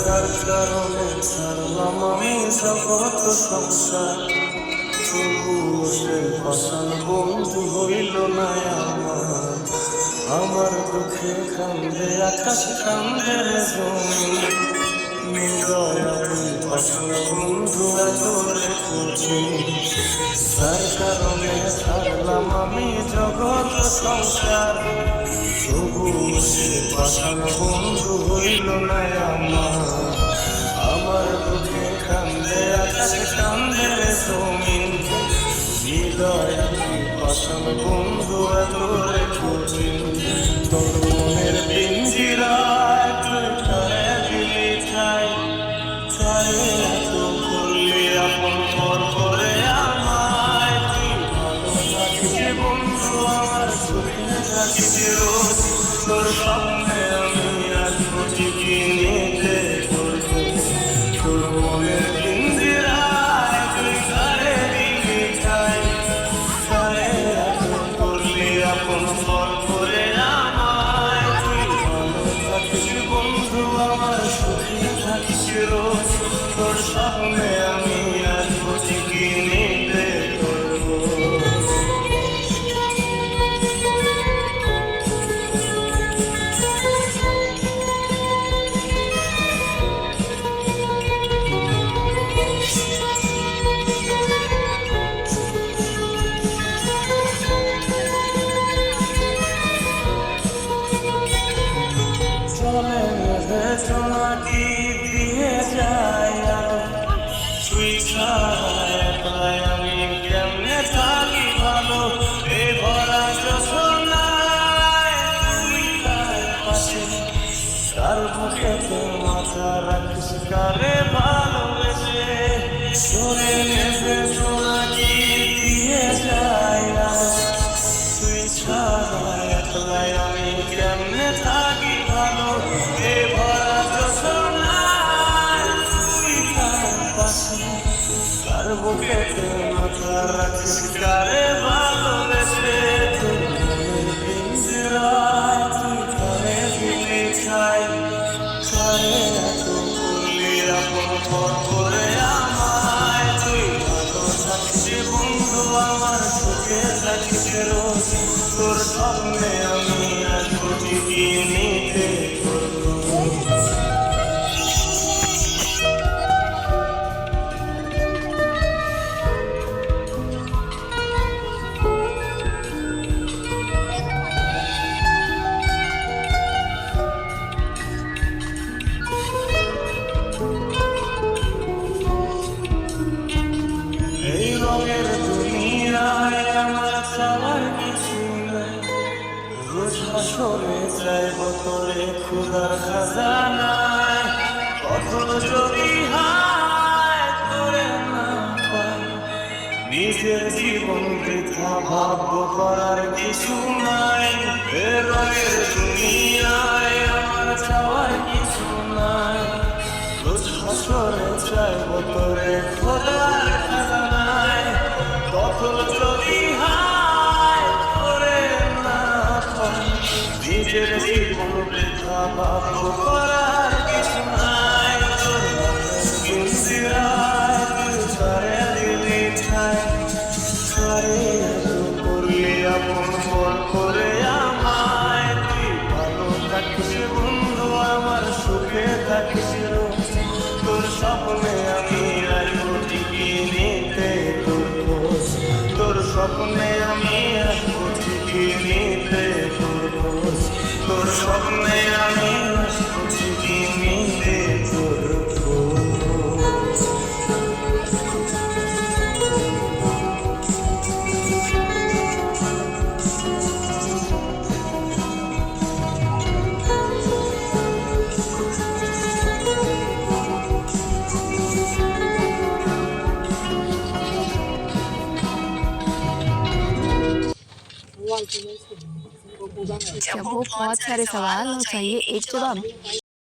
তার কারণে ছাড়লাম আমি জগৎ সংসার, তবুও সে পাষাণ বন্ধু হইল না আমার। আমার দুঃখে কান্দে আকাশ, কান্দে রে জমি, নিদয়া তুই পাষাণ বন্ধু এত রে কঠিন। তার কারণে ছাড়লাম আমি জগৎ সংসার, তবুও সে পাষাণ বন্ধু হইল না আমার। আমার দুঃখে কান্দে আকাশ, কান্দে রে জমিন, হৃদয় পাষাণ বন্ধু এত রে কঠিন। তোর মনের পিঞ্জিরায় তুই কারে দিলি ঠাই, কারে এত করলি আপন পর করে আমায়। তুই ভালো থাকিস বন্ধু আমার, সুখে থাকিস রোজ, তোর সামনে আমি আসবো ঠিকই নিতে করবো। তোর মনের পিঞ্জিরায় তুই কারে দিলি ঠাই, কারে এত করলি আপন পর করে আমায়। তুই ভালো থাকিস বন্ধু আমার, সুখে থাকিস রোজ, তোর সামনে আমি আসবো ঠিকই নিতে করবো। চলে নেবে জোনাকি দিয়ে যায় আলো, তুই ছাড়া একলাই আমি কেমনে থাকি ভালো। এ ভরা যোছনায় তুই তার পাশে, তার বুকেতে মাথা রাখিস কারে ভালোবেসে। চলে নেবে জোনাকি দিয়ে যায় আলো, তুই ছাড়া একলাই আমি কেমনে থাকি ভালো। এ ভরা যোছনায় তুই তার পাশে, তার বুকেতে মাথা রাখিস কারে ভালোবেসে। তোর মনের পিঞ্জিরায় তুই কারে দিলি ঠাই, কারে এত করলি আপন পর করে আমায়। তুই ভালো থাকিস বন্ধু আমার, সুখে থাকিস রোজ, তোর সামনে আমি আসবো ঠিকই নিতে করবো। এই রঙের দুনিয়ায় আমার চাওয়ার কিছু নাই, রোজ হাসরে চাইবো তোরে ক্ষুধার খাজানায়। কত যদি হায় তোরে না পাই, নিজের জীবন বৃথা ভাববো করার কিছু নাই। এ রঙের দুনিয়ায় আমার চাওয়ার কিছু নাই, রোজ হাসরে চাইবো তোরে খোদার খাজানায়। কত যদি হায় তোরে না পাই, নিজের জীবন বৃথা ভাববো করার কিছু নাই। তোর মনের পিঞ্জিরায় তুই কারে দিলি ঠাই, কারে এত করলি আপন পর করে আমায়। তুই ভালো থাকিস বন্ধু আমার, সুখে থাকিস রোজ, তোর স্বপ্নে আমি আসবো ঠিকই নিতে তোর খোঁজ। তোর স্বপ্নে আমি আসবো ঠিকই নিতে তোর খোঁজ, তোর স্বপ্নে আমি আসবো ঠিকই নিতে তোর খোঁজ। Igual que जब वो बहुत सारे सवाल और चाहिए एक जवाब,